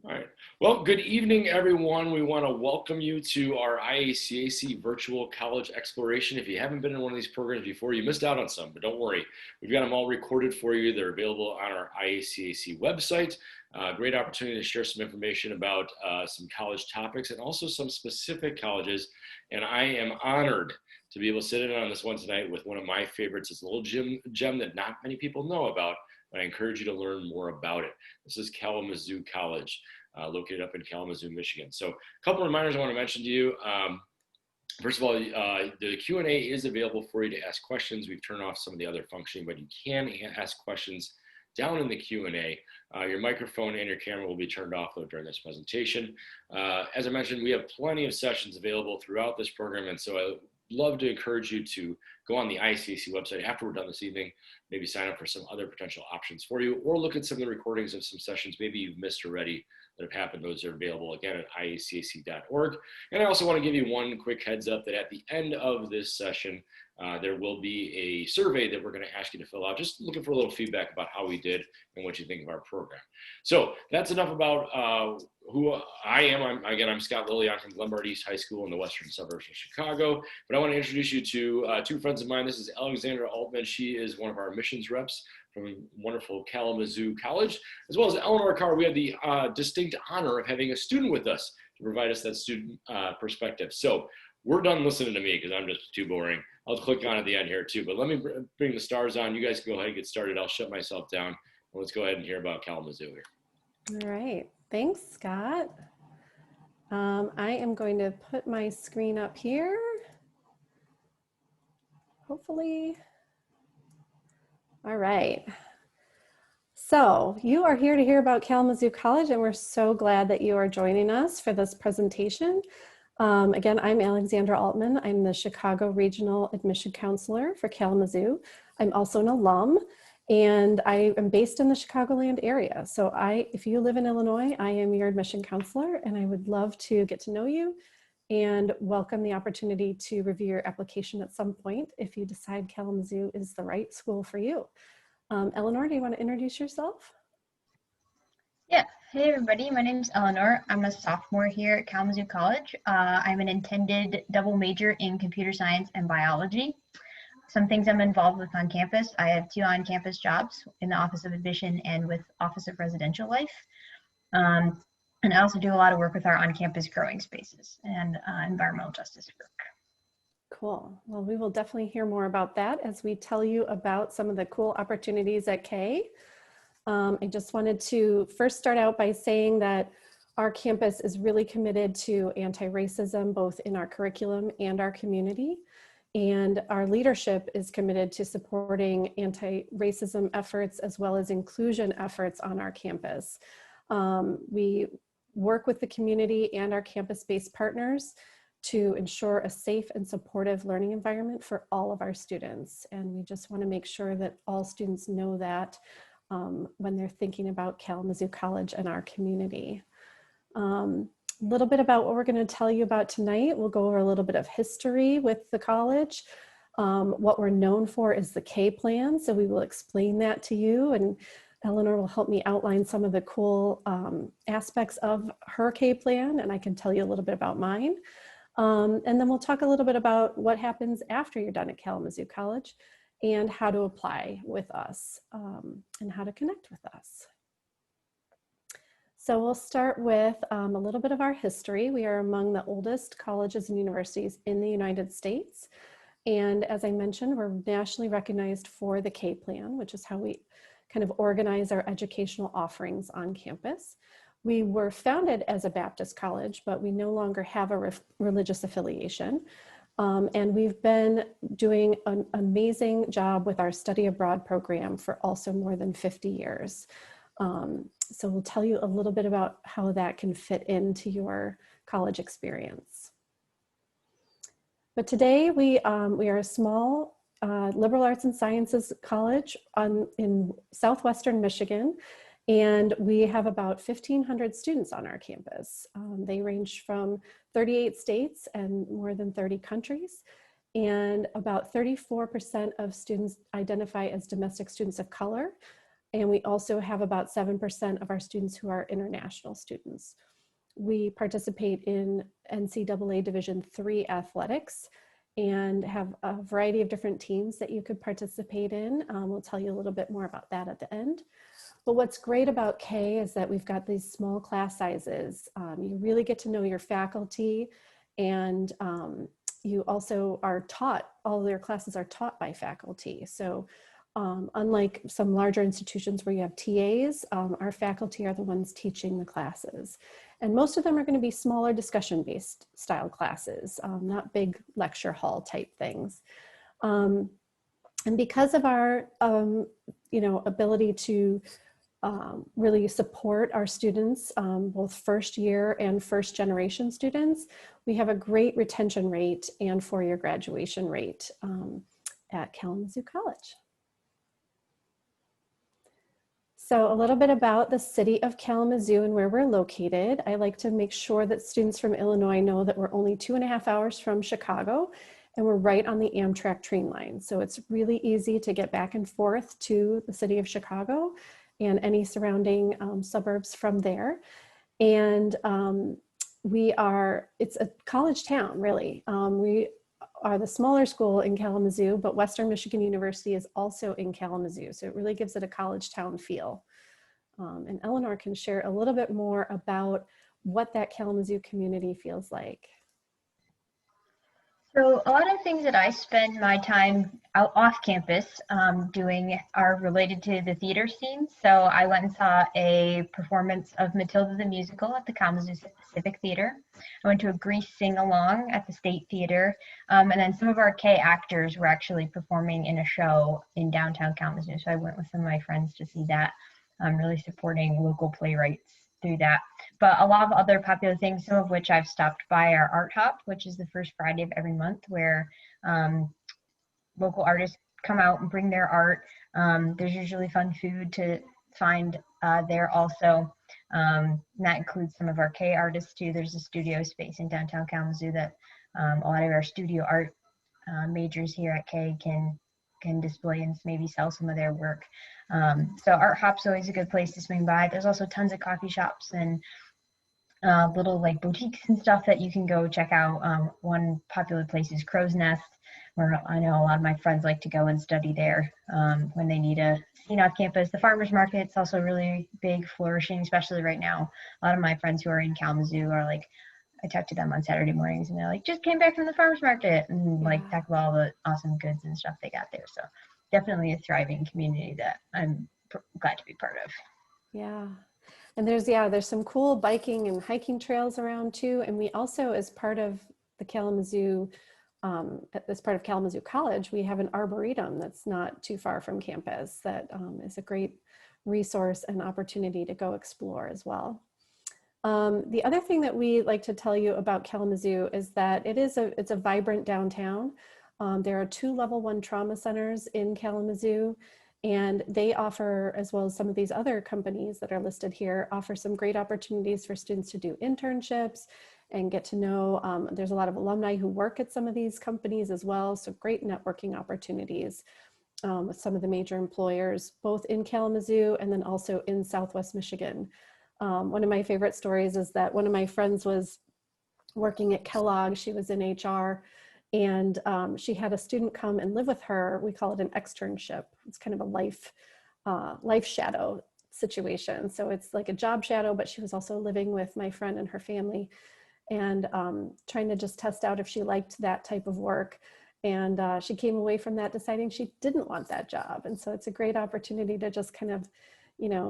All right. Well, good evening, everyone. We want to welcome you to our IACAC Virtual College Exploration. If you haven't been in one of these programs before, you missed out on some, but don't worry. We've got them all recorded for you. They're available on our IACAC website. Great opportunity to share some information about some college topics and also some specific colleges. And I am honored to be able to sit in on this one tonight with one of my favorites. It's a little gem that not many people know about, but I encourage you to learn more about it. This is Kalamazoo College, located up in Kalamazoo, Michigan. So a couple of reminders I want to mention to you. First of all, the Q&A is available for you to ask questions. We've turned off some of the other functioning, but you can ask questions down in the Q&A. Your microphone and your camera will be turned off though during this presentation. As I mentioned, we have plenty of sessions available throughout this program, and so I love to encourage you to go on the IACAC website after we're done this evening, maybe sign up for some other potential options for you, or look at some of the recordings of some sessions maybe you've missed already that have happened. Those are available again at iacac.org. And I also want to give you one quick heads up that at the end of this session, there will be a survey that we're going to ask you to fill out, just looking for a little feedback about how we did and what you think of our program. So that's enough about who I am. I'm Scott Lilly. I'm from Glenbard East High School in the western suburbs of Chicago. But I want to introduce you to two friends of mine. This is Alexandra Altman. She is one of our admissions reps from wonderful Kalamazoo College, as well as Eleanor Carr. We had the distinct honor of having a student with us to provide us that student perspective. So we're done listening to me because I'm just too boring. I'll click on at the end here too, but let me bring the stars on. You guys can go ahead and get started. I'll shut myself down. Let's go ahead and hear about Kalamazoo here. All right, thanks, Scott. I am going to put my screen up here. Hopefully. All right. So you are here to hear about Kalamazoo College, and we're so glad that you are joining us for this presentation. Again, I'm Alexandra Altman. I'm the Chicago Regional Admission Counselor for Kalamazoo. I'm also an alum, and I am based in the Chicagoland area. So if you live in Illinois, I am your admission counselor, and I would love to get to know you and welcome the opportunity to review your application at some point if you decide Kalamazoo is the right school for you. Eleanor, do you want to introduce yourself? Yeah, hey everybody, my name is Eleanor. I'm a sophomore here at Kalamazoo College. I'm an intended double major in computer science and biology. Some things I'm involved with on campus. I have 2 on-campus jobs in the Office of Admission and with Office of Residential Life. And I also do a lot of work with our on-campus growing spaces and environmental justice work. Cool. Well, we will definitely hear more about that as we tell you about some of the cool opportunities at K. I just wanted to first start out by saying that our campus is really committed to anti-racism, both in our curriculum and our community. And our leadership is committed to supporting anti-racism efforts as well as inclusion efforts on our campus. We work with the community and our campus-based partners to ensure a safe and supportive learning environment for all of our students. And we just want to make sure that all students know that when they're thinking about Kalamazoo College and our community. A little bit about what we're going to tell you about tonight. We'll go over a little bit of history with the college. What we're known for is the K plan, so we will explain that to you, and Eleanor will help me outline some of the cool aspects of her K plan, and I can tell you a little bit about mine. And then we'll talk a little bit about what happens after you're done at Kalamazoo College and how to apply with us and how to connect with us. So we'll start with a little bit of our history. We are among the oldest colleges and universities in the United States. And as I mentioned, we're nationally recognized for the K plan, which is how we kind of organize our educational offerings on campus. We were founded as a Baptist college, but we no longer have a religious affiliation. And we've been doing an amazing job with our study abroad program for also more than 50 years. So we'll tell you a little bit about how that can fit into your college experience. But today we are a small liberal arts and sciences college in southwestern Michigan, and we have about 1,500 students on our campus. They range from 38 states and more than 30 countries, and about 34% of students identify as domestic students of color. And we also have about 7% of our students who are international students. We participate in NCAA Division III athletics and have a variety of different teams that you could participate in. We'll tell you a little bit more about that at the end. But what's great about K is that we've got these small class sizes. You really get to know your faculty, and you also are taught, all of their classes are taught by faculty. So unlike some larger institutions where you have TAs, our faculty are the ones teaching the classes. And most of them are going to be smaller discussion-based style classes, not big lecture hall type things. And because of our ability to really support our students, both first year and first generation students, we have a great retention rate and four-year graduation rate at Kalamazoo College. So a little bit about the city of Kalamazoo and where we're located. I like to make sure that students from Illinois know that we're only 2.5 hours from Chicago, and we're right on the Amtrak train line. So it's really easy to get back and forth to the city of Chicago and any surrounding suburbs from there. And it's a college town, really. We are the smaller school in Kalamazoo, but Western Michigan University is also in Kalamazoo. So it really gives it a college town feel. And Eleanor can share a little bit more about what that Kalamazoo community feels like. So a lot of things that I spend my time out off campus doing are related to the theater scene. So I went and saw a performance of Matilda the Musical at the Kalamazoo Civic Theater. I went to a Grease sing-along at the State Theater. And then some of our K actors were actually performing in a show in downtown Kalamazoo. So I went with some of my friends to see that, really supporting local playwrights through that. But a lot of other popular things, some of which I've stopped by, are Art Hop, which is the first Friday of every month, where local artists come out and bring their art. There's usually fun food to find there also. And that includes some of our K artists too. There's a studio space in downtown Kalamazoo that a lot of our studio art majors here at K can display and maybe sell some of their work. So Art Hop's always a good place to swing by. There's also tons of coffee shops and little like boutiques and stuff that you can go check out. One popular place is Crow's Nest, where I know a lot of my friends like to go and study there when they need a scene off campus. The farmers market's also really big, flourishing, especially right now. A lot of my friends who are in Kalamazoo are like, I talk to them on Saturday mornings and they're like, just came back from the farmers market, and like talk about all the awesome goods and stuff they got there. So definitely a thriving community that I'm glad to be part of. Yeah. And there's some cool biking and hiking trails around too. And we also, as part of the Kalamazoo, as part of Kalamazoo College, we have an arboretum that's not too far from campus that is a great resource and opportunity to go explore as well. The other thing that we like to tell you about Kalamazoo is that it's a vibrant downtown. There are 2 level 1 trauma centers in Kalamazoo, and they offer, as well as some of these other companies that are listed here, offer some great opportunities for students to do internships and get to know, there's a lot of alumni who work at some of these companies as well. So great networking opportunities with some of the major employers, both in Kalamazoo and then also in Southwest Michigan. One of my favorite stories is that one of my friends was working at Kellogg. She was in HR, and she had a student come and live with her. We call it an externship. It's kind of a life shadow situation. So it's like a job shadow, but she was also living with my friend and her family, and trying to just test out if she liked that type of work. And she came away from that deciding she didn't want that job. And so it's a great opportunity to just kind of,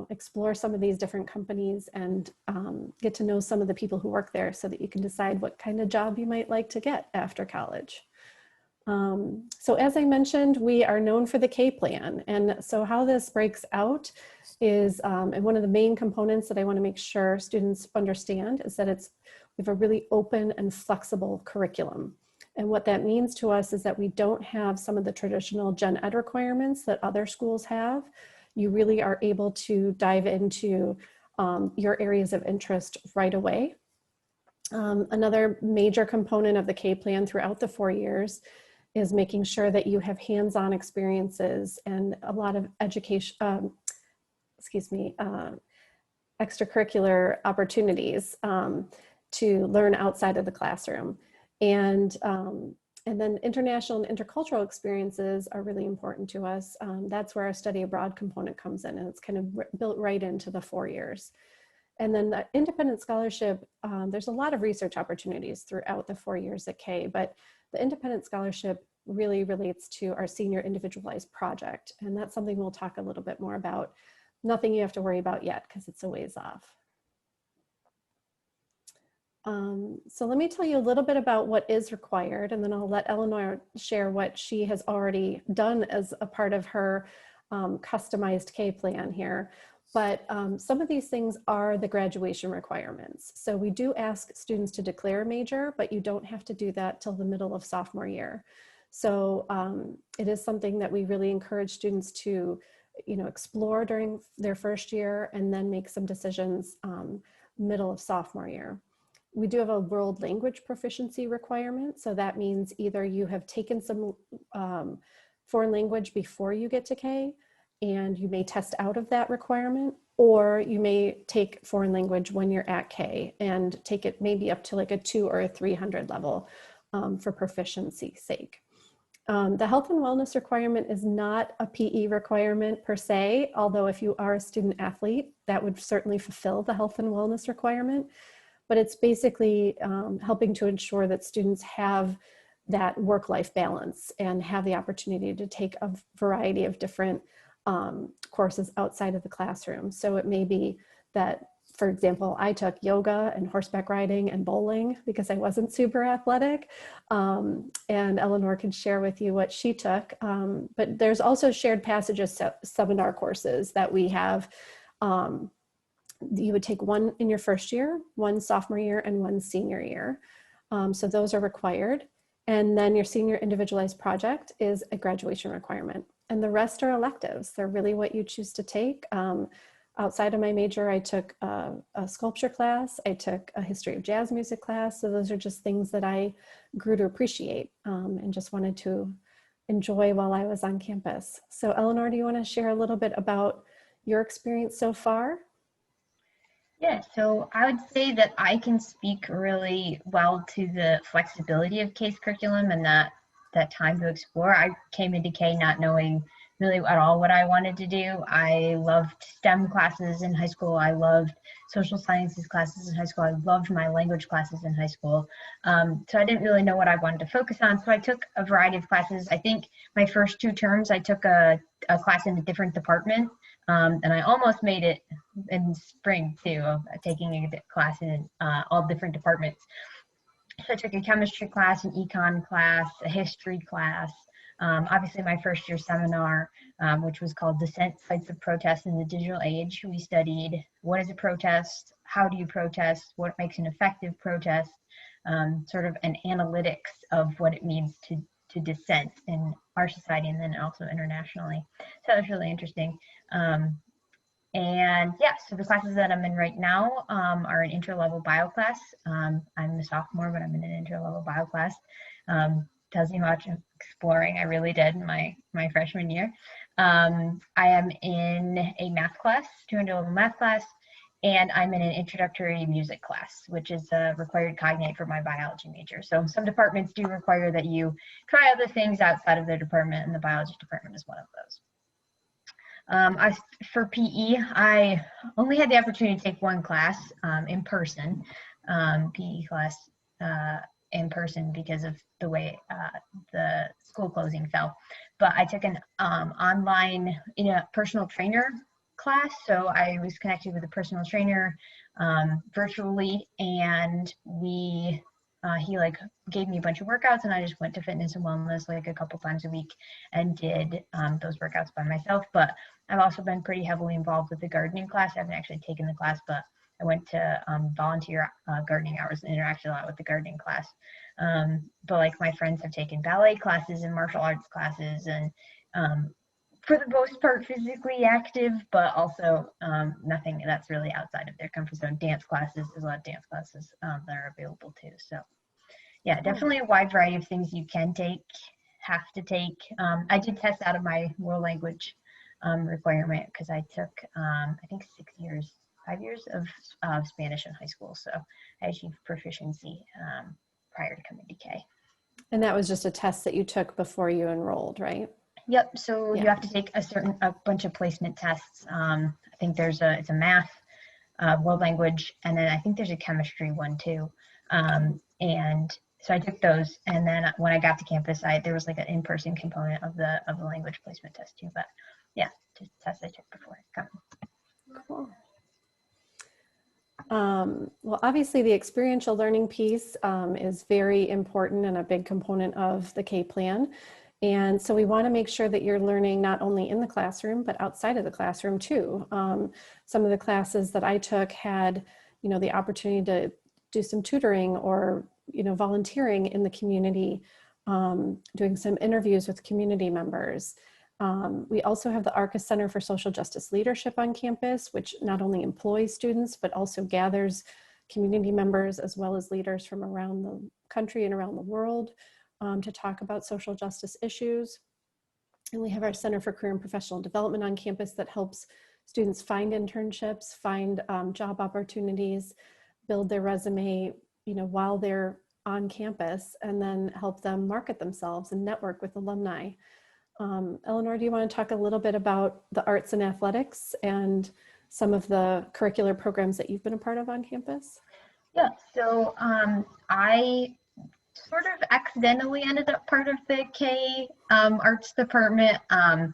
explore some of these different companies and get to know some of the people who work there so that you can decide what kind of job you might like to get after college. So as I mentioned, we are known for the K plan. And so how this breaks out is, and one of the main components that I want to make sure students understand is that we have a really open and flexible curriculum. And what that means to us is that we don't have some of the traditional gen ed requirements that other schools have. You really are able to dive into your areas of interest right away. Another major component of the K plan throughout the 4 years is making sure that you have hands-on experiences and a lot of education, excuse me, extracurricular opportunities to learn outside of the classroom. And then international and intercultural experiences are really important to us. That's where our study abroad component comes in, and it's kind of built right into the 4 years. And then the independent scholarship, there's a lot of research opportunities throughout the 4 years at K, but the independent scholarship really relates to our senior individualized project. And that's something we'll talk a little bit more about. Nothing you have to worry about yet because it's a ways off. So let me tell you a little bit about what is required, and then I'll let Eleanor share what she has already done as a part of her customized K plan here. But some of these things are the graduation requirements. So we do ask students to declare a major, but you don't have to do that till the middle of sophomore year. So it is something that we really encourage students to, explore during their first year and then make some decisions middle of sophomore year. We do have a world language proficiency requirement. So that means either you have taken some foreign language before you get to K, and you may test out of that requirement, or you may take foreign language when you're at K and take it maybe up to like a 200 or a 300 level for proficiency's sake. The health and wellness requirement is not a PE requirement per se, although if you are a student athlete, that would certainly fulfill the health and wellness requirement. But it's basically helping to ensure that students have that work-life balance and have the opportunity to take a variety of different courses outside of the classroom. So it may be that, for example, I took yoga and horseback riding and bowling because I wasn't super athletic. And Eleanor can share with you what she took. But there's also shared passages seminar courses that we have. You would take one in your first year, one sophomore year, and one senior year. So those are required. And then your senior individualized project is a graduation requirement. And the rest are electives. They're really what you choose to take. Outside of my major, I took a sculpture class. I took a history of jazz music class. So those are just things that I grew to appreciate and just wanted to enjoy while I was on campus. So Eleanor, do you want to share a little bit about your experience so far? Yeah, so I would say that I can speak really well to the flexibility of K's curriculum and that time to explore. I came into K not knowing really at all what I wanted to do. I loved STEM classes in high school. I loved social sciences classes in high school. I loved my language classes in high school. So I didn't really know what I wanted to focus on. So I took a variety of classes. I think my first 2 terms, I took a class in a different department. And I almost made it in spring too, of taking a class in all different departments. So I took a chemistry class, an econ class, a history class. Obviously my first year seminar, which was called Dissent, Sites of Protest in the Digital Age. We studied what is a protest, how do you protest, what makes an effective protest, sort of an analytics of what it means to dissent in our society and then also internationally. So that was really interesting. And yeah, so the classes that I'm in right now are an interlevel bio class. I'm a sophomore, but I'm in an interlevel bio class. Tells you how much exploring I really did in my freshman year. I am in a math class, 200 level math class, and I'm in an introductory music class, which is a required cognate for my biology major. So some departments do require that you try other things outside of their department, and the biology department is one of those. For PE, I only had the opportunity to take one class in person, PE class in person because of the way the school closing fell. But I took an online personal trainer class. So I was connected with a personal trainer virtually, and he gave me a bunch of workouts, and I just went to fitness and wellness like a couple times a week and did those workouts by myself. But I've also been pretty heavily involved with the gardening class. I haven't actually taken the class, but I went to volunteer gardening hours and interacted a lot with the gardening class. But like my friends have taken ballet classes and martial arts classes, and for the most part physically active, but also nothing that's really outside of their comfort zone. Dance classes, there's a lot of dance classes that are available too. So yeah, definitely a wide variety of things you can take, have to take. I did test out of my world language requirement because I took, I think 5 years of Spanish in high school. So I achieved proficiency prior to coming to K. And that was just a test that you took before you enrolled, right? Yep. So Yeah. you have to take a bunch of placement tests. I think it's a math, world language, and then I think there's a chemistry one too. And so I took those, and then when I got to campus, there was like an in-person component of the language placement test too. But yeah, just tests I took before coming. Cool. Well, obviously the experiential learning piece is very important and a big component of the K plan. And so we want to make sure that you're learning not only in the classroom, but outside of the classroom too. Some of the classes that I took had, the opportunity to do some tutoring or, volunteering in the community, doing some interviews with community members. We also have the ARCA Center for Social Justice Leadership on campus, which not only employs students, but also gathers community members as well as leaders from around the country and around the world to talk about social justice issues. And we have our Center for Career and Professional Development on campus that helps students find internships, find job opportunities, build their resume, while they're on campus, and then help them market themselves and network with alumni. Eleanor, do you want to talk a little bit about the arts and athletics and some of the curricular programs that you've been a part of on campus? Yeah, so I sort of accidentally ended up part of the K arts department. I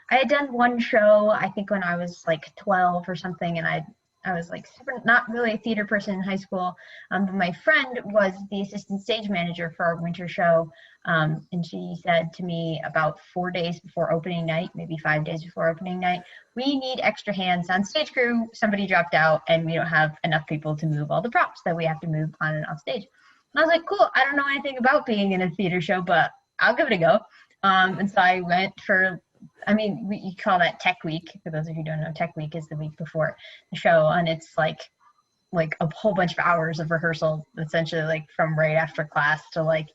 had done one show, I think when I was like 12 or something, and I was like not really a theater person in high school, but my friend was the assistant stage manager for our winter show, and she said to me about 4 days before opening night, maybe 5 days before opening night, we need extra hands on stage crew. Somebody dropped out and we don't have enough people to move all the props that we have to move on and off stage. And I was like, cool, I don't know anything about being in a theater show, but I'll give it a go. And so I went for, you call that Tech Week. For those of you who don't know, Tech Week is the week before the show, and it's like a whole bunch of hours of rehearsal, essentially, like from right after class to like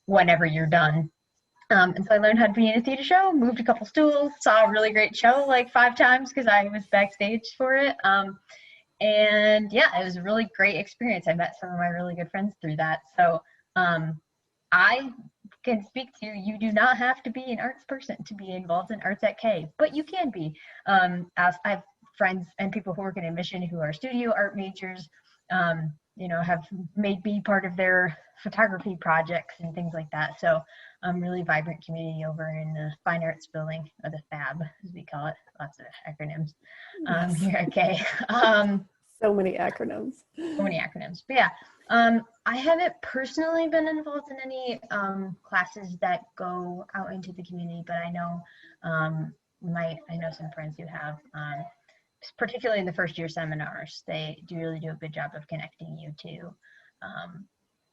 whenever you're done. And so I learned how to be in a theater show, moved a couple stools, saw a really great show like 5 times because I was backstage for it. And yeah, it was a really great experience. I met some of my really good friends through that. So I can speak to you do not have to be an arts person to be involved in arts at K, but you can be. As I have friends and people who work in admission who are studio art majors, have made me part of their photography projects and things like that. So really vibrant community over in the Fine Arts Building, or the FAB as we call it. Lots of acronyms here at K. So many acronyms. So many acronyms. But yeah, I haven't personally been involved in any classes that go out into the community, but I know I know some friends who have, particularly in the first year seminars. They really do a good job of connecting you to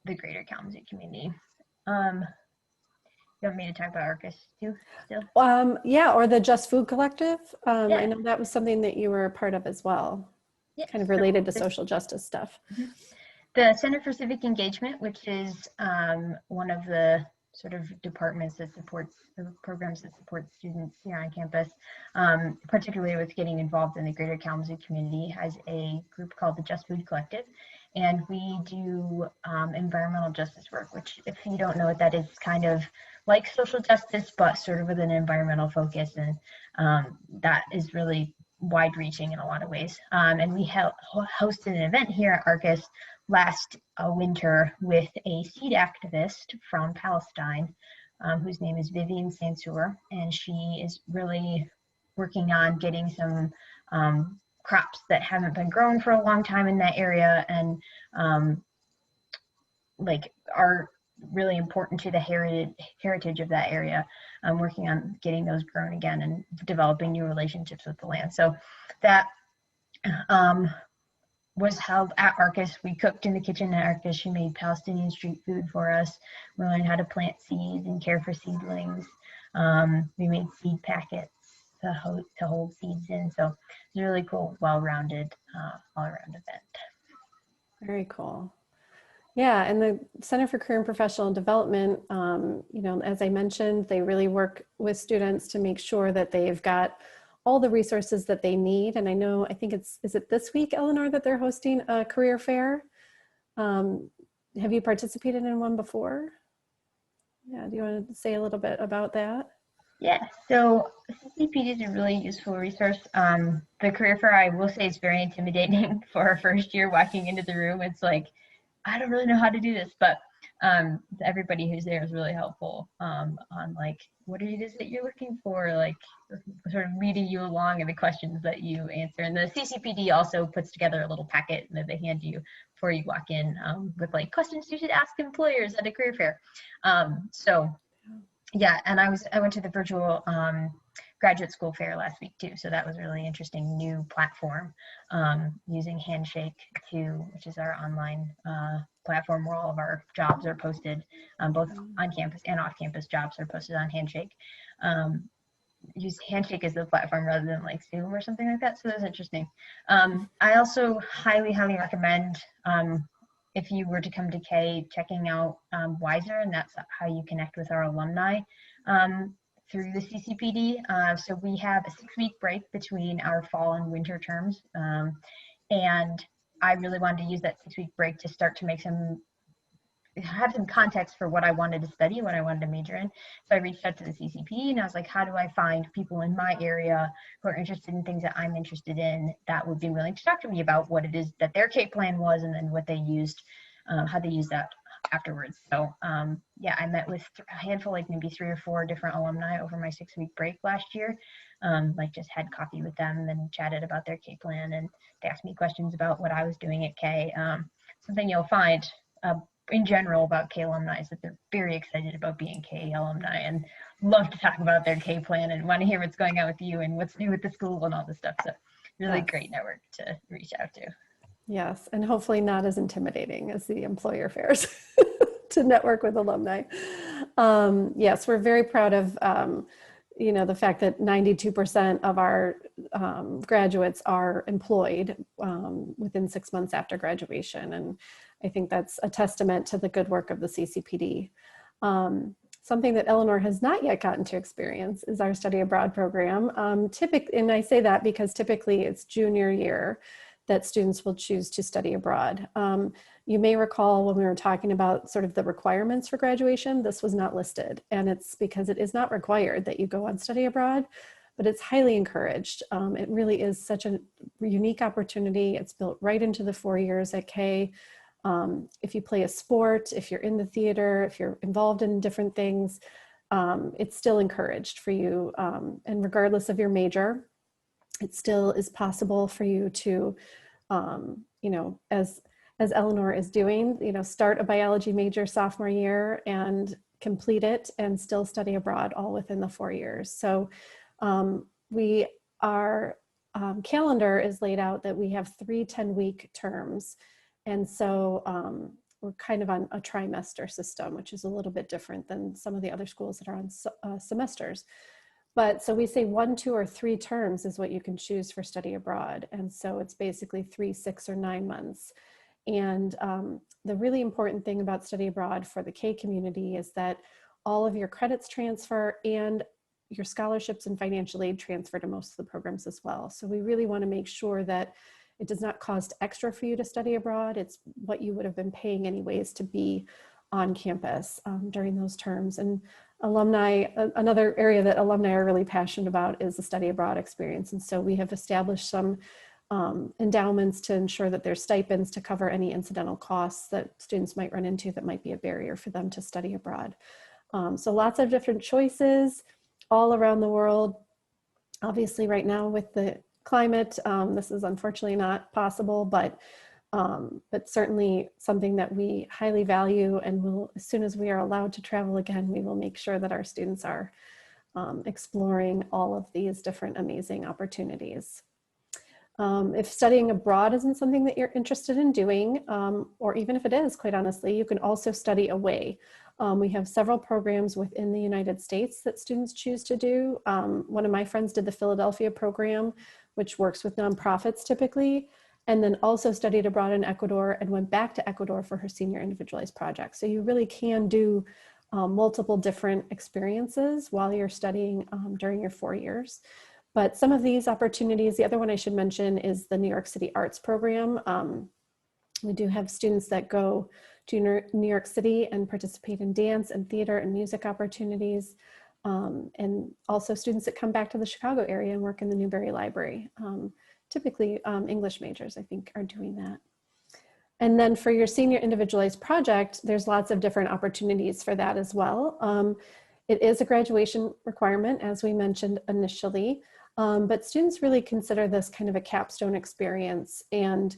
the greater Kalamazoo community. You want me to talk about ARCUS too still? Yeah, or the Just Food Collective. Yeah. I know that was something that you were a part of as well. Yeah, kind of related to social justice stuff. Mm-hmm. The Center for Civic Engagement, which is one of the sort of departments that supports the programs that support students here on campus, particularly with getting involved in the greater Kalamazoo community, has a group called the Just Food Collective. And we do environmental justice work, which, if you don't know what that is, kind of like social justice, but sort of with an environmental focus. And that is really wide-reaching in a lot of ways. And we hosted an event here at ARCUS last winter with a seed activist from Palestine, whose name is Vivian Sansour, and she is really working on getting some crops that haven't been grown for a long time in that area, and are really important to the heritage of that area. I'm working on getting those grown again and developing new relationships with the land. So that was held at ARCUS. We cooked in the kitchen at ARCUS. She made Palestinian street food for us. We learned how to plant seeds and care for seedlings. We made seed packets to hold seeds in. So it's a really cool, well-rounded, all-around event. Very cool. Yeah, and the Center for Career and Professional Development, as I mentioned, they really work with students to make sure that they've got all the resources that they need. And I think is it this week, Eleanor, that they're hosting a career fair? Have you participated in one before? Yeah, do you want to say a little bit about that? Yeah, so CCPD is a really useful resource. The career fair, I will say, is very intimidating for a first year walking into the room. It's like, I don't really know how to do this, but everybody who's there is really helpful on like, what it is that you're looking for, like sort of leading you along in the questions that you answer. And the CCPD also puts together a little packet that they hand you before you walk in with like questions you should ask employers at a career fair. So yeah, and I went to the virtual graduate school fair last week too, so that was really interesting. New platform using Handshake which is our online platform where all of our jobs are posted, both on campus and off campus jobs are posted on Handshake. Use Handshake as the platform rather than like Zoom or something like that, so that's interesting. I also highly recommend if you were to come to K, checking out Wiser, and that's how you connect with our alumni through the CCPD. So we have a 6-week break between our fall and winter terms. And I really wanted to use that 6-week break to start to have some context for what I wanted to study, what I wanted to major in. So I reached out to the CCPD and I was like, how do I find people in my area who are interested in things that I'm interested in that would be willing to talk to me about what it is that their K plan was and then what they used, how they used that afterwards. So yeah, I met with a handful, like maybe 3 or 4 different alumni over my 6-week break last year. Like just had coffee with them and chatted about their K plan, and they asked me questions about what I was doing at K. Something you'll find in general about K alumni is that they're very excited about being K alumni and love to talk about their K plan and want to hear what's going on with you and what's new with the school and all this stuff. So really great network to reach out to. Yes, and hopefully not as intimidating as the employer fairs to network with alumni. Yes, we're very proud of the fact that 92% of our graduates are employed within 6 months after graduation. And I think that's a testament to the good work of the CCPD. Something that Eleanor has not yet gotten to experience is our study abroad program. And I say that because typically it's junior year that students will choose to study abroad. You may recall when we were talking about sort of the requirements for graduation, this was not listed. And it's because it is not required that you go on study abroad, but it's highly encouraged. It really is such a unique opportunity. It's built right into the 4 years at K. If you play a sport, if you're in the theater, if you're involved in different things, it's still encouraged for you. And regardless of your major, it still is possible for you to, as Eleanor is doing, start a biology major sophomore year and complete it and still study abroad all within the 4 years. So our calendar is laid out that we have 3 10-week terms. And so we're kind of on a trimester system, which is a little bit different than some of the other schools that are on semesters. But so we say 1, 2, or 3 terms is what you can choose for study abroad. And so it's basically 3, 6, or 9 months. And the really important thing about study abroad for the K community is that all of your credits transfer and your scholarships and financial aid transfer to most of the programs as well. So we really want to make sure that it does not cost extra for you to study abroad. It's what you would have been paying anyways to be on campus during those terms. And alumni, another area that alumni are really passionate about is the study abroad experience. And so we have established some endowments to ensure that there's stipends to cover any incidental costs that students might run into that might be a barrier for them to study abroad. So lots of different choices all around the world. Obviously right now with the climate, this is unfortunately not possible, but certainly something that we highly value, and will, as soon as we are allowed to travel again, we will make sure that our students are exploring all of these different amazing opportunities. If studying abroad isn't something that you're interested in doing, or even if it is, quite honestly, you can also study away. We have several programs within the United States that students choose to do. One of my friends did the Philadelphia program, which works with nonprofits typically, and then also studied abroad in Ecuador and went back to Ecuador for her senior individualized project. So you really can do multiple different experiences while you're studying during your 4 years. But some of these opportunities, the other one I should mention is the New York City Arts Program. We do have students that go to New York City and participate in dance and theater and music opportunities. And also students that come back to the Chicago area and work in the Newberry Library. Typically English majors, I think, are doing that. And then for your senior individualized project, there's lots of different opportunities for that as well. It is a graduation requirement, as we mentioned initially, but students really consider this kind of a capstone experience, and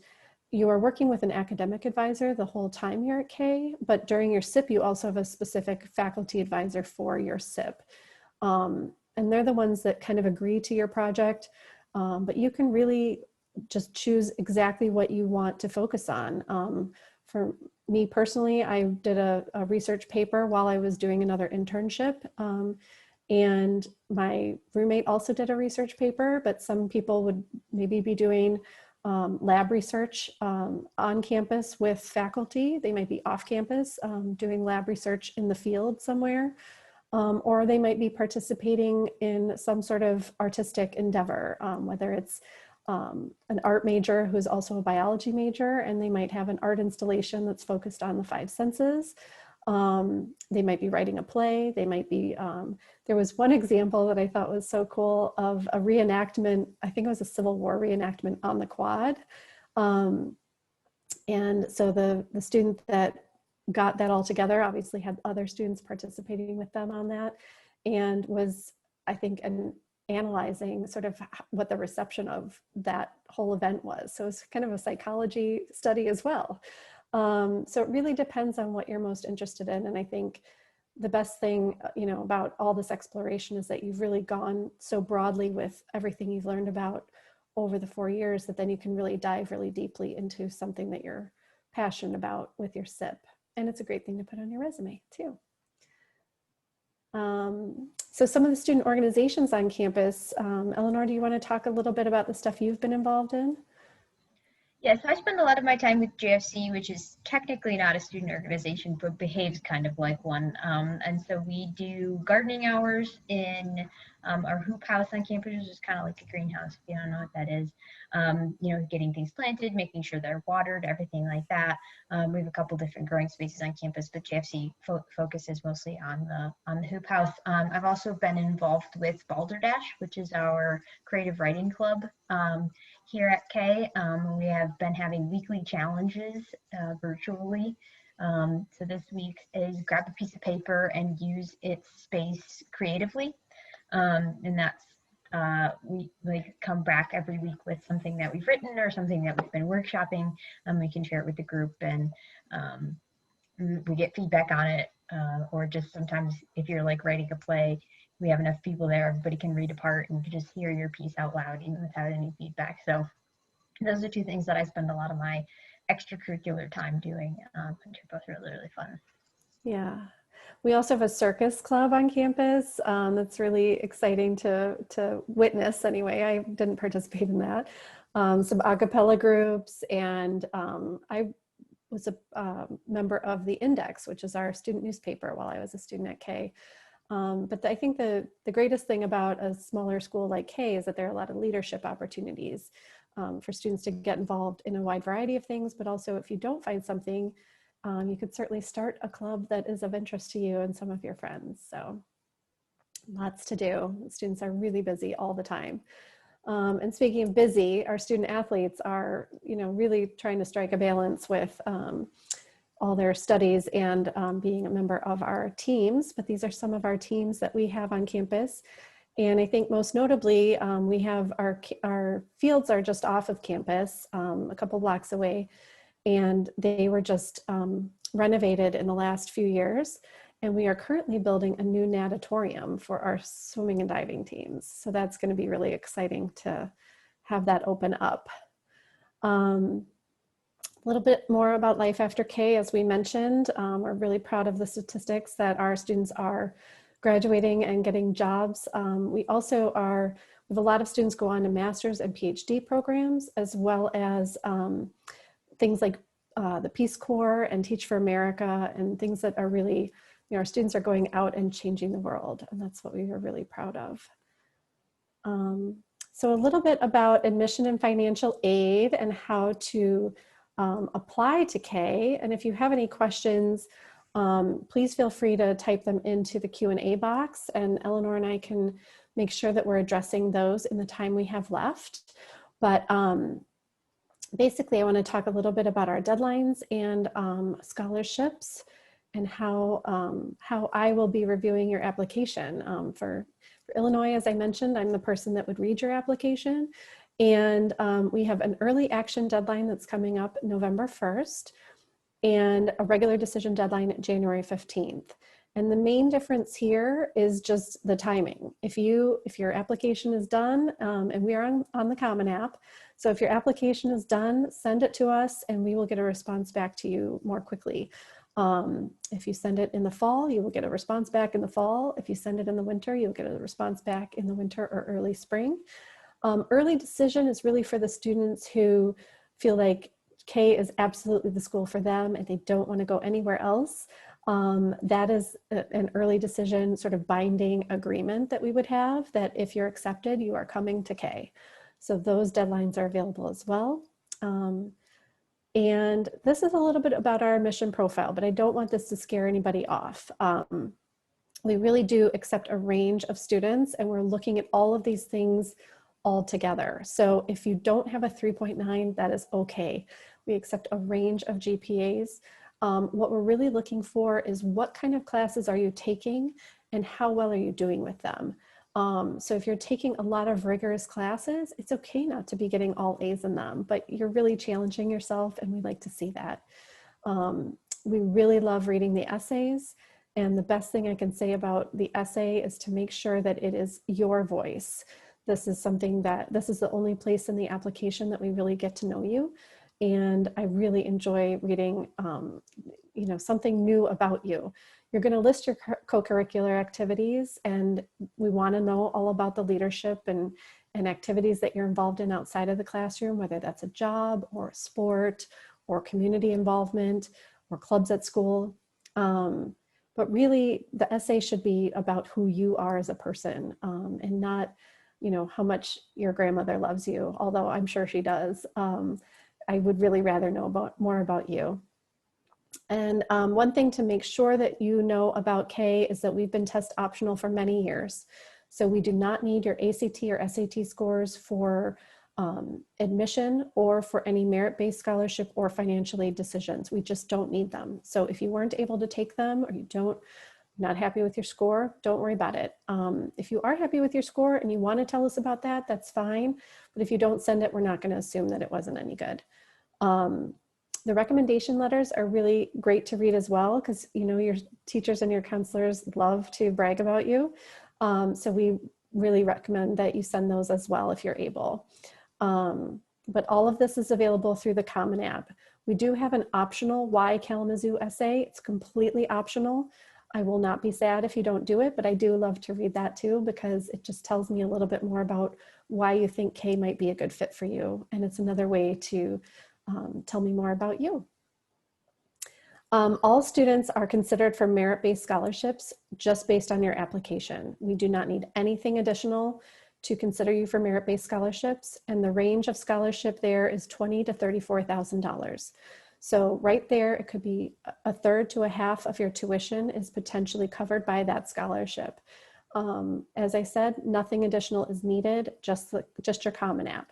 you are working with an academic advisor the whole time you're at K, but during your SIP, you also have a specific faculty advisor for your SIP. And they're the ones that kind of agree to your project, but you can really just choose exactly what you want to focus on. For me personally, I did a research paper while I was doing another internship. And my roommate also did a research paper, but some people would maybe be doing lab research on campus with faculty. They might be off campus doing lab research in the field somewhere. Or they might be participating in some sort of artistic endeavor, whether it's an art major who's also a biology major, and they might have an art installation that's focused on the 5 senses. They might be writing a play. They might be, there was one example that I thought was so cool of a reenactment. I think it was a Civil War reenactment on the quad. And so the student that got that all together obviously had other students participating with them on that, and was, I think, analyzing sort of what the reception of that whole event was. So it's kind of a psychology study as well. So it really depends on what you're most interested in. And I think the best thing, about all this exploration is that you've really gone so broadly with everything you've learned about over the 4 years that then you can really dive really deeply into something that you're passionate about with your SIP. And it's a great thing to put on your resume too. So some of the student organizations on campus, Eleanor, do you want to talk a little bit about the stuff you've been involved in? Yes, I spend a lot of my time with JFC, which is technically not a student organization, but behaves kind of like one. And so we do gardening hours in our hoop house on campus, which is kind of like a greenhouse, if you don't know what that is. Getting things planted, making sure they're watered, everything like that. We have a couple different growing spaces on campus, but JFC focuses mostly on the hoop house. I've also been involved with Balderdash, which is our creative writing club here at K. We have been having weekly challenges virtually. So this week is grab a piece of paper and use its space creatively. And that's, we come back every week with something that we've written or something that we've been workshopping, and we can share it with the group, and we get feedback on it. Or just sometimes if you're like writing a play, we have enough people there, everybody can read a part and you can just hear your piece out loud even without any feedback. So those are 2 things that I spend a lot of my extracurricular time doing, which are both really, really fun. Yeah. We also have a circus club on campus. That's really exciting to witness anyway. I didn't participate in that. Some a cappella groups, and I was a member of the Index, which is our student newspaper while I was a student at K. But I think the greatest thing about a smaller school like K is that there are a lot of leadership opportunities for students to get involved in a wide variety of things, but also if you don't find something, you could certainly start a club that is of interest to you and some of your friends. So lots to do. Students are really busy all the time. And speaking of busy, our student athletes are, really trying to strike a balance with all their studies and being a member of our teams. But these are some of our teams that we have on campus. And I think most notably, we have our fields are just off of campus, a couple blocks away, and they were just renovated in the last few years. And we are currently building a new natatorium for our swimming and diving teams. So that's going to be really exciting to have that open up. A little bit more about life after K, as we mentioned. We're really proud of the statistics that our students are graduating and getting jobs. We also we have a lot of students go on to master's and PhD programs, as well as things like the Peace Corps and Teach for America, and things that are really, our students are going out and changing the world, and that's what we are really proud of. So a little bit about admission and financial aid and how to apply to K. And if you have any questions, please feel free to type them into the Q&A box, and Eleanor and I can make sure that we're addressing those in the time we have left. But basically, I want to talk a little bit about our deadlines and scholarships, and how I will be reviewing your application. For Illinois, as I mentioned, I'm the person that would read your application. And we have an early action deadline that's coming up November 1st, and a regular decision deadline January 15th. And the main difference here is just the timing. If your application is done, and we are on the Common App, so if your application is done, send it to us and we will get a response back to you more quickly. If you send it in the fall, you will get a response back in the fall. If you send it in the winter, you'll get a response back in the winter or early spring. Early decision is really for the students who feel like K is absolutely the school for them and they don't want to go anywhere else. That is an early decision sort of binding agreement that we would have, that if you're accepted, you are coming to K. So those deadlines are available as well. And this is a little bit about our admission profile, but I don't want this to scare anybody off. We really do accept a range of students, and we're looking at all of these things all together. So if you don't have a 3.9, that is okay. We accept a range of GPAs. What we're really looking for is what kind of classes are you taking and how well are you doing with them. So if you're taking a lot of rigorous classes, it's okay not to be getting all A's in them, but you're really challenging yourself, and we like to see that. We really love reading the essays, and the best thing I can say about the essay is to make sure that it is your voice. This is the only place in the application that we really get to know you. And I really enjoy reading, something new about you. You're going to list your co-curricular activities, and we want to know all about the leadership and activities that you're involved in outside of the classroom, whether that's a job or a sport or community involvement or clubs at school. But really, the essay should be about who you are as a person, and not, how much your grandmother loves you, although I'm sure she does. I would really rather know more about you. And one thing to make sure that you know about K is that we've been test optional for many years. So we do not need your ACT or SAT scores for admission or for any merit-based scholarship or financial aid decisions. We just don't need them. So if you weren't able to take them, or not happy with your score, don't worry about it. If you are happy with your score and you want to tell us about that, that's fine. But if you don't send it, we're not going to assume that it wasn't any good. The recommendation letters are really great to read as well, because your teachers and your counselors love to brag about you. So we really recommend that you send those as well if you're able. But all of this is available through the Common App. We do have an optional Why Kalamazoo essay. It's completely optional. I will not be sad if you don't do it, but I do love to read that too, because it just tells me a little bit more about why you think K might be a good fit for you. And it's another way to tell me more about you. All students are considered for merit-based scholarships just based on your application. We do not need anything additional to consider you for merit-based scholarships, and the range of scholarship there is $20,000 to $34,000. So right there, it could be a third to a half of your tuition is potentially covered by that scholarship. As I said, nothing additional is needed, just your Common App.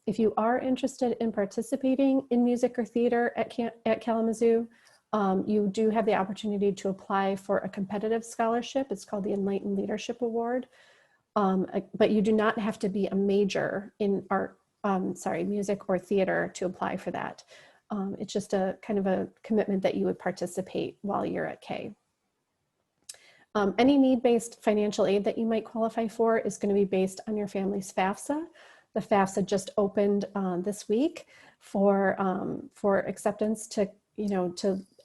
If you are interested in participating in music or theater at Kalamazoo, you do have the opportunity to apply for a competitive scholarship. It's called the Enlightened Leadership Award. But you do not have to be a major in music or theater to apply for that. It's just a kind of a commitment that you would participate while you're at K. Any need-based financial aid that you might qualify for is going to be based on your family's FAFSA. The FAFSA just opened this week for acceptance to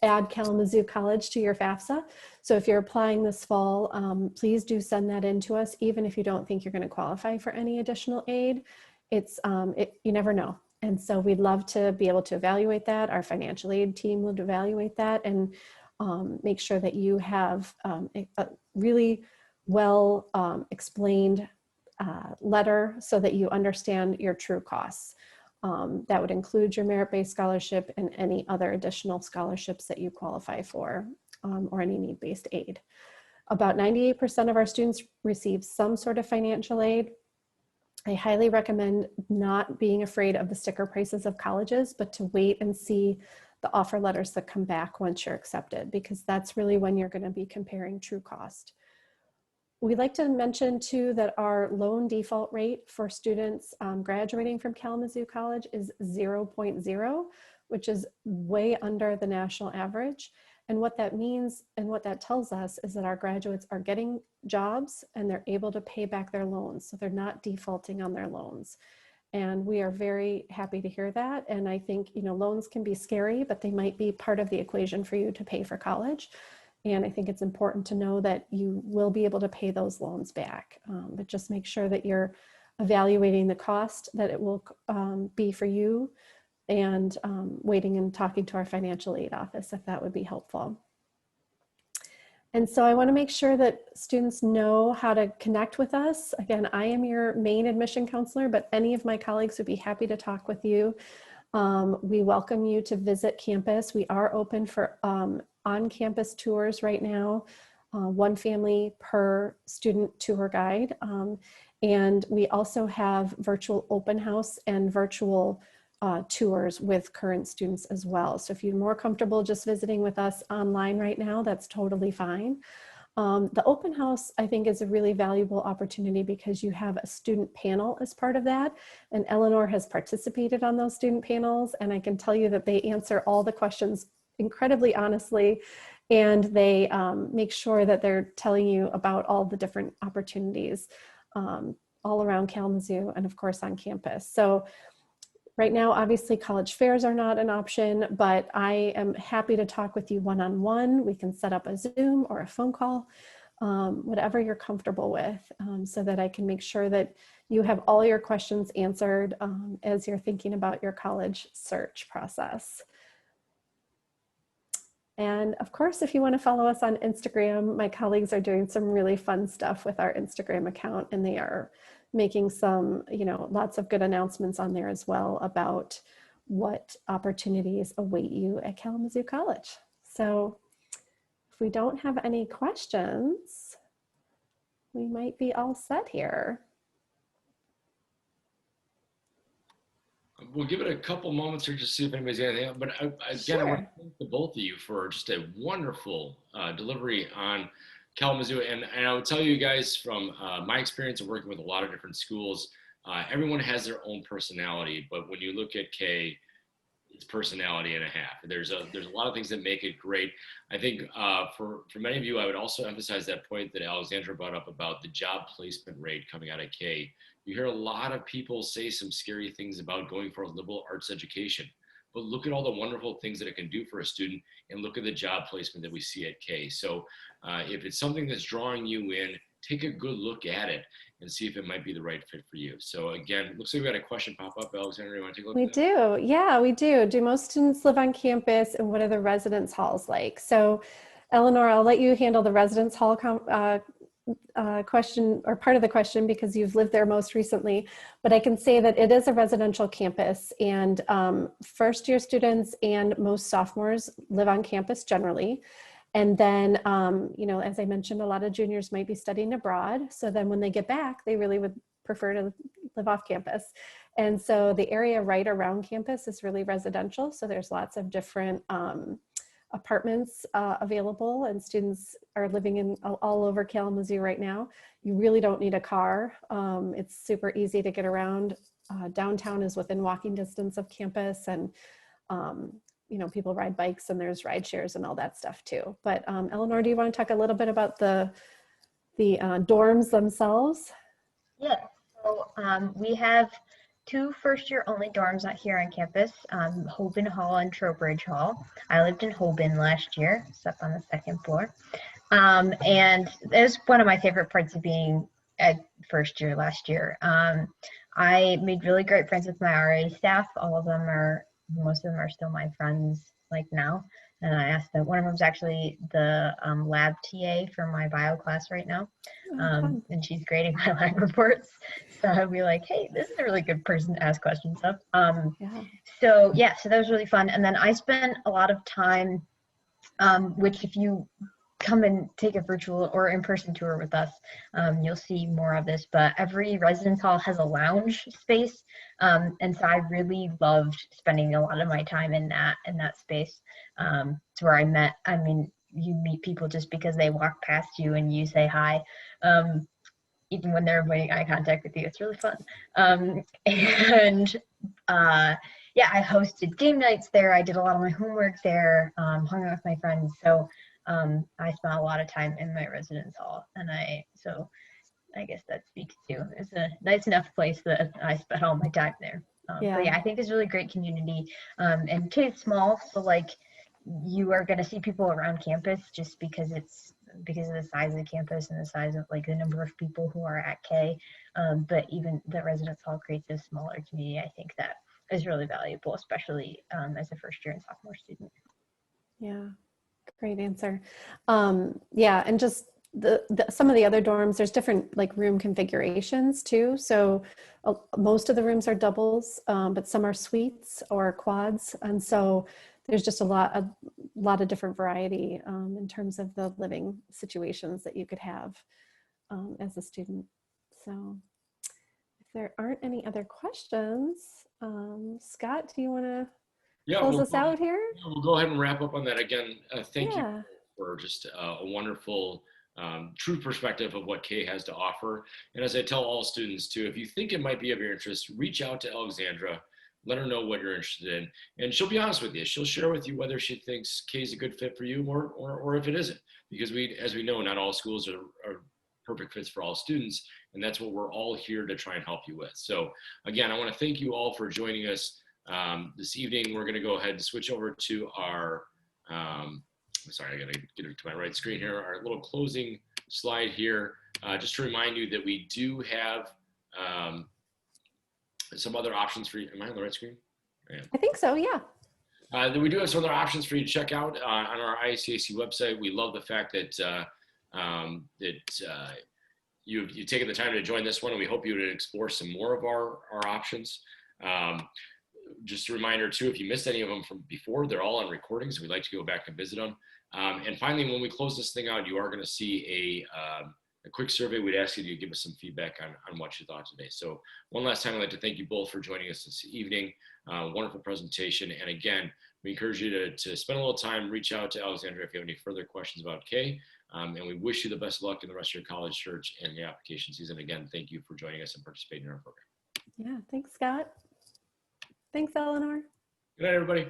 add Kalamazoo College to your FAFSA. So if you're applying this fall, please do send that in to us, even if you don't think you're going to qualify for any additional aid. You never know. And so we'd love to be able to evaluate that. Our financial aid team would evaluate that and make sure that you have a really well explained letter so that you understand your true costs. That would include your merit-based scholarship and any other additional scholarships that you qualify for, or any need-based aid. About 98% of our students receive some sort of financial aid. I highly recommend not being afraid of the sticker prices of colleges, but to wait and see the offer letters that come back once you're accepted, because that's really when you're going to be comparing true cost. We'd like to mention too that our loan default rate for students graduating from Kalamazoo College is 0.0, which is way under the national average. And what that means and what that tells us is that our graduates are getting jobs and they're able to pay back their loans. So they're not defaulting on their loans. And we are very happy to hear that. And I think, you know, loans can be scary, but they might be part of the equation for you to pay for college. And I think it's important to know that you will be able to pay those loans back. But just make sure that you're evaluating the cost that it will be for you, and waiting and talking to our financial aid office if that would be helpful. And so I want to make sure that students know how to connect with us. Again, I am your main admission counselor, but any of my colleagues would be happy to talk with you. We welcome you to visit campus. We are open for on-campus tours right now, one family per student tour guide. And we also have virtual open house and virtual tours with current students as well. So if you're more comfortable just visiting with us online right now, that's totally fine. The open house, I think, is a really valuable opportunity because you have a student panel as part of that. And Eleanor has participated on those student panels. And I can tell you that they answer all the questions incredibly honestly. And they make sure that they're telling you about all the different opportunities all around Kalamazoo and of course on campus. So right now, obviously, college fairs are not an option, but I am happy to talk with you one-on-one. We can set up a Zoom or a phone call, whatever you're comfortable with, so that I can make sure that you have all your questions answered as you're thinking about your college search process. And of course, if you want to follow us on Instagram, my colleagues are doing some really fun stuff with our Instagram account, and they are making some, you know, lots of good announcements on there as well about what opportunities await you at Kalamazoo College. So if we don't have any questions, we might be all set here. We'll give it a couple moments here to see if anybody's got anything else. But again, I want to thank the both of you for just a wonderful delivery on Kalamazoo. And I would tell you guys from my experience of working with a lot of different schools, everyone has their own personality. But when you look at K, it's personality and a half. There's a lot of things that make it great. I think for many of you, I would also emphasize that point that Alexandra brought up about the job placement rate coming out of K. You hear a lot of people say some scary things about going for a liberal arts education, but look at all the wonderful things that it can do for a student, and look at the job placement that we see at K. So if it's something that's drawing you in, take a good look at it and see if it might be the right fit for you. So again, looks like we got a question pop up. Alexandra, you want to take a look at that? We do. Yeah, we do. Do most students live on campus, and what are the residence halls like? So Eleanor, I'll let you handle the residence hall question, or part of the question, because you've lived there most recently, but I can say that it is a residential campus, and first year students and most sophomores live on campus generally. And then, you know, as I mentioned, a lot of juniors might be studying abroad. So then when they get back, they really would prefer to live off campus. And so the area right around campus is really residential. So there's lots of different apartments available, and students are living in all over Kalamazoo right now. You really don't need a car. It's super easy to get around. Downtown is within walking distance of campus, and you know, people ride bikes, and there's ride shares and all that stuff too. But Eleanor, do you want to talk a little bit about the dorms themselves? Yeah, so we have 2 first-year only dorms out here on campus, Hoban Hall and Trowbridge Hall. I lived in Hoban last year, slept on the 2nd floor. And it was one of my favorite parts of being at first year last year. I made really great friends with my RA staff. Most of them are still my friends like now. And I asked them, one of them's actually the lab TA for my bio class right now. And she's grading my lab reports. So I'll be like, hey, this is a really good person to ask questions of. So yeah, so that was really fun. And then I spent a lot of time, which if you come and take a virtual or in-person tour with us, you'll see more of this, but every residence hall has a lounge space. And so I really loved spending a lot of my time in that space. It's where I mean, you meet people just because they walk past you and you say hi. Even when they're avoiding eye contact with you, it's really fun. Yeah, I hosted game nights there. I did a lot of my homework there, hung out with my friends. So I spent a lot of time in my residence hall, and so I guess that speaks to it's a nice enough place that I spent all my time there. But yeah, I think it's a really great community, and K's small, so like you are going to see people around campus just because of the size of the campus and the size of like the number of people who are at K. But even the residence hall creates a smaller community. I think that is really valuable, especially as a first year and sophomore student. Yeah, great answer. Yeah, and just some of the other dorms, there's different like room configurations too. So most of the rooms are doubles, but some are suites or quads. And so there's just a lot of different variety in terms of the living situations that you could have as a student. So if there aren't any other questions, Scott, do you want to close us out here? We'll go ahead and wrap up on that. Again, thank you for just a wonderful true perspective of what K has to offer. And as I tell all students too, if you think it might be of your interest, reach out to Alexandra, let her know what you're interested in, and she'll be honest with you. She'll share with you whether she thinks K is a good fit for you or if it isn't, because as we know, not all schools are perfect fits for all students, and that's what we're all here to try and help you with. So again, I want to thank you all for joining us this evening. We're going to go ahead and switch over to our sorry, I got to get it to my right screen here. Our little closing slide here, just to remind you that we do have some other options for you. Am I on the right screen? I think so, yeah. We do have some other options for you to check out on our IACAC website. We love the fact that you've taken the time to join this one, and we hope you would explore some more of our options. Just a reminder too, if you missed any of them from before, they're all on recordings. So we'd like to go back and visit them. And finally, when we close this thing out, you are going to see a quick survey. We'd ask you to give us some feedback on what you thought today. So one last time, I'd like to thank you both for joining us this evening. Wonderful presentation. And again, we encourage you to spend a little time, reach out to Alexandra if you have any further questions about K. And we wish you the best of luck in the rest of your college search and the application season. Again, thank you for joining us and participating in our program. Yeah, thanks, Scott. Thanks, Eleanor. Good night, everybody.